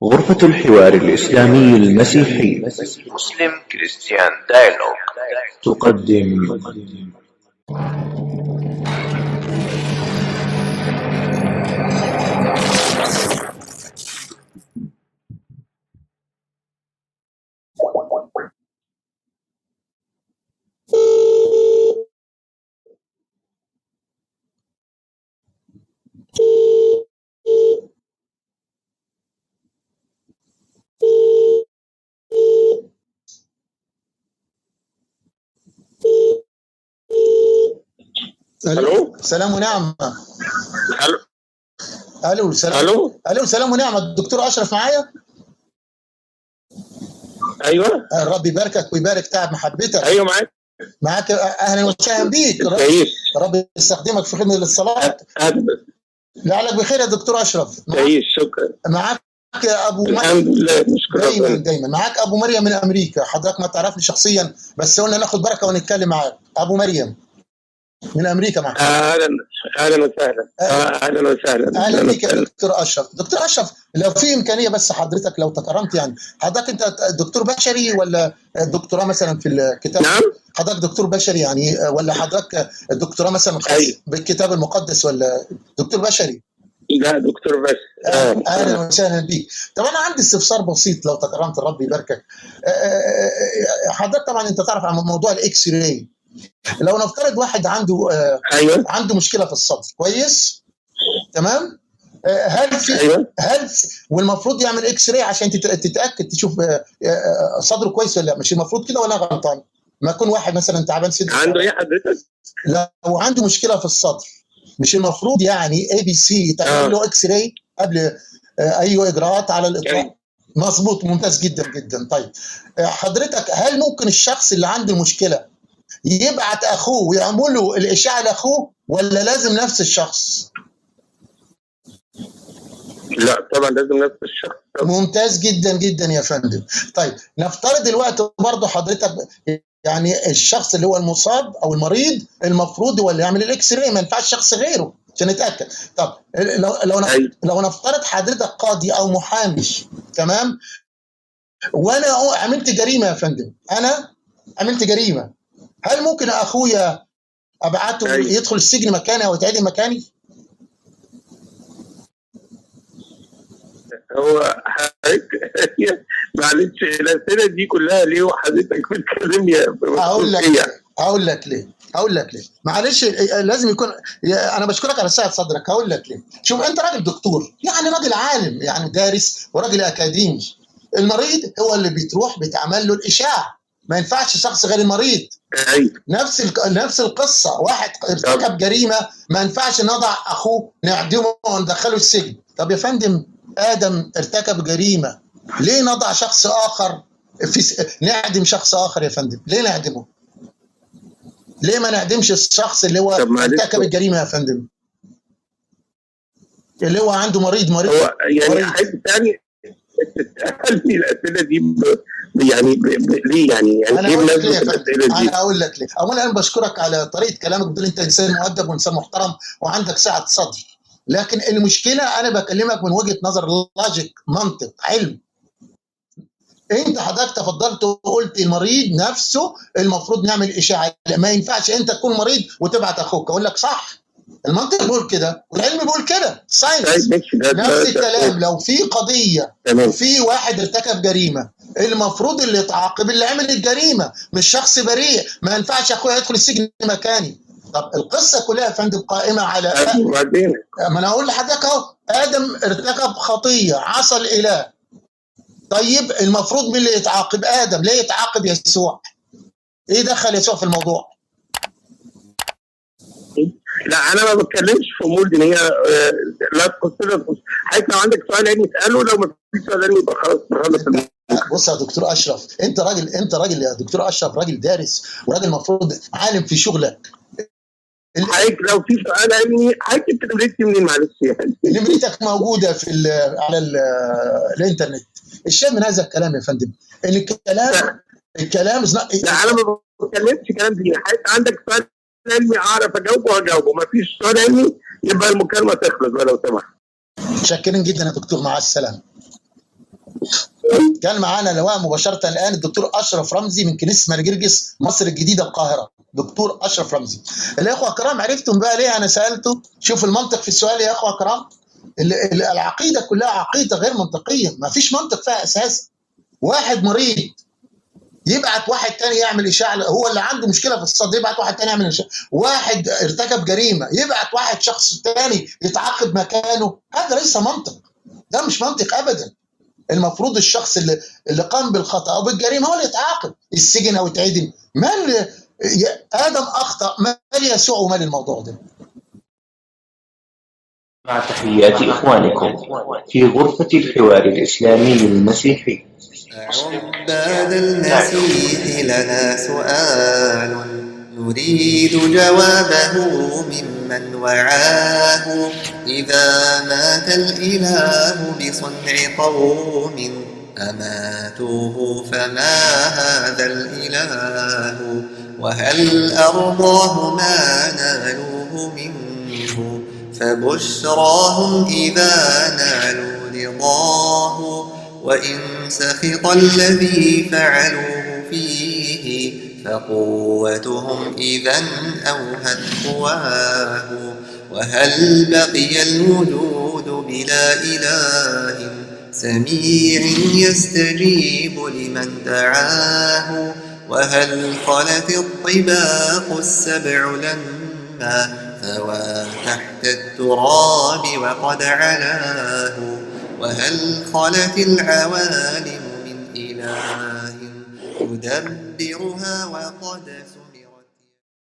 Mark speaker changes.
Speaker 1: غرفة الحوار الإسلامي المسيحي
Speaker 2: مسلم كريستيان دايلوج
Speaker 1: تقدم.
Speaker 3: الو
Speaker 4: سلام ونعمة.
Speaker 3: الو
Speaker 4: الو سلام. الو سلام ونعمة. الدكتور اشرف معايا.
Speaker 3: ايوه
Speaker 4: الرب يباركك ويبارك تعب محبتك.
Speaker 3: ايوه
Speaker 4: معاك اهلا وسهلا بيك.
Speaker 3: تعيش
Speaker 4: رب يستخدمك في خدمة للصلاة. لعلك بخير يا دكتور اشرف.
Speaker 3: تعيش. شكرا.
Speaker 4: معاك ابو
Speaker 3: الحمد لله نشكر
Speaker 4: دايما
Speaker 3: ربنا.
Speaker 4: دايما معاك ابو مريم من امريكا. حضرتك ما تعرفني شخصيا بس قلنا ناخد بركة ونتكلم معاك. ابو مريم من امريكا معك.
Speaker 3: اهلا وسهلا. اهلا وسهلا.
Speaker 4: اهلا بيك يا دكتور اشرف. دكتور اشرف لو في امكانيه بس حضرتك لو تكرمت يعني حضرتك انت دكتور بشري ولا دكتوراه مثلا في الكتاب؟
Speaker 3: نعم
Speaker 4: حضرتك دكتور بشري يعني ولا حضرتك دكتوراه مثلا خاص بالكتاب المقدس ولا دكتور بشري؟
Speaker 3: لا دكتور بس.
Speaker 4: اهلا وسهلا بيك. طب انا عندي استفسار بسيط لو تكرمت الرب يباركك. حضرتك طبعا انت تعرف عن موضوع الاكس راي. لو نفترض واحد عنده
Speaker 3: ايوه
Speaker 4: عنده مشكله في الصدر كويس تمام. هل في
Speaker 3: ايوه
Speaker 4: والمفروض يعمل اكس راي عشان تتاكد تشوف صدره كويس ولا لا؟ مش المفروض كده ولا غلطان؟ ما يكون واحد مثلا تعبان صدر
Speaker 3: عنده ايه حضرتك؟
Speaker 4: لو عنده مشكله في الصدر مش المفروض يعني اي بي سي تعمل له اكس راي قبل اي اجراءات على الاطلاق؟ مظبوط ممتاز جدا جدا. طيب حضرتك هل ممكن الشخص اللي عنده المشكله يبعت اخوه ويعمل له الاشعه لاخوه ولا لازم نفس الشخص؟
Speaker 3: لا طبعا لازم نفس الشخص.
Speaker 4: ممتاز جدا جدا يا فندم. طيب نفترض دلوقتي برضه حضرتك يعني الشخص اللي هو المصاب او المريض المفروض هو اللي يعمل الاكس راي، ما ينفعش شخص غيره عشان نتاكد. طب لو نفترض حضرتك قاضي او محامي تمام وانا عملت جريمه يا فندم، انا عملت جريمه، هل ممكن اخويا ابعته يدخل السجن مكاني او يتعدم مكاني؟
Speaker 3: هو حضرتك معلش الاسئله دي كلها ليه وحضرتك بتكلمني؟
Speaker 4: هقول لك ليه معلش لازم يكون. انا بشكرك على سعه صدرك. هقول لك ليه. شوف انت راجل دكتور يعني راجل عالم يعني دارس وراجل اكاديمي. المريض هو اللي بيتروح بيتعمل له الاشاعه، ما ينفعش شخص غير المريض. نفس القصه، واحد ارتكب جريمه ما ينفعش نضع اخوه نعدمه وندخله السجن. طب يا فندم ادم ارتكب جريمه ليه نضع شخص اخر نعدم شخص اخر يا فندم؟ ليه نعدمه؟ ليه ما نعدمش الشخص اللي هو ارتكب الجريمه يا فندم؟ اللي هو عنده مريض
Speaker 3: هو يعني حاجه ثانيه تسالني الاسئله دي يعني ليه يعني
Speaker 4: انا اقول لك ليه يا فندم. انا اقول لك ليه. اولا انا بشكرك على طريقه كلامك، بتقول انت انسان مؤدب وانسان محترم وعندك سعه صدر، لكن المشكله انا بكلمك من وجهه نظر لوجيك، منطق، علم. انت حضرتك تفضلت وقلت المريض نفسه المفروض نعمل اشاعه، ما ينفعش انت تكون مريض وتبعت اخوك. اقول لك صح، المنطق بيقول كده والعلم بيقول كده، ساينس. نفس الكلام لو في قضيه وفي واحد ارتكب جريمه المفروض اللي يتعاقب اللي عمل الجريمه مش شخص بريء. ما ينفعش اخويا يدخل السجن مكاني. طب القصه كلها يا فندم قائمه على ما انا اقول لحضرتك اهو ادم ارتكب خطيه عصى الاله. طيب المفروض مين اللي يتعاقب؟ ادم. ليه يتعاقب يسوع؟ ايه دخل يسوع في الموضوع؟
Speaker 3: لا انا ما بتكلمش في امور دينيه. لا تخصنا. حضرتك لو عندك سؤال علمي اساله، لو ما فيش سؤال علمي يبقى خلاص نخلص.
Speaker 4: بص يا دكتور اشرف، انت راجل يا دكتور اشرف، راجل دارس وراجل المفروض عالم في شغلك.
Speaker 3: حضرتك لو في سؤال علمي حضرتك انت نمرتي منين؟ معلش يعني
Speaker 4: نمرتك موجوده في على الانترنت. الشاهد من هذا الكلام يا فندم ان الكلام
Speaker 3: لا انا ما بتكلمش كلام ديني. حضرتك عندك سؤال علمي اعرف اجاوبه وهجاوبه، ما فيش سؤال علمي يبقى المكالمه تخلص لو سمحت.
Speaker 4: متشكرين جدا يا دكتور، مع السلامه. كان معانا لواء مباشره الان الدكتور اشرف رمزي من كنيسه مرجرجس مصر الجديده القاهره. دكتور اشرف رمزي. الاخوه الكرام عرفتم بقى ليه انا سالته؟ شوف المنطق في السؤال يا اخوه الكرام. العقيده كلها عقيده غير منطقيه، ما فيش منطق فيها اساسا. واحد مريض يبعت واحد تاني يعمل اشاعه، هو اللي عنده مشكله في الصدر يبعت واحد تاني يعمل اشاعه، واحد ارتكب جريمه يبعت واحد شخص تاني يتعاقب مكانه. هذا ليس منطق، ده مش منطق ابدا. المفروض الشخص اللي قام بالخطا او بالجريمه هو اللي يتعاقب، السجن او يتعدم. مال ادم اخطا، مال يسوع ومال الموضوع ده؟
Speaker 1: مع تحيات إخوانكم في غرفة الحوار الإسلامي المسيحي.
Speaker 5: عباد المسيح لنا سؤال نريد جوابه ممن وعاه. إذا مات الإله بصنع قوم أماتوه فما هذا الإله؟ وهل أرضاه ما نالوه منه؟ فبشراهم إذا نالوا رضاه. وإن سخط الذي فعلوه فيه فقوتهم إذا أوهت قواه. وهل بقي الوجود بلا إله سميع يستجيب لمن دعاه؟ وهل خلت الطباق السبع لما ثوى تحت التراب وقد علاه؟ وهل خلت العوالم من إله يدبرها وقد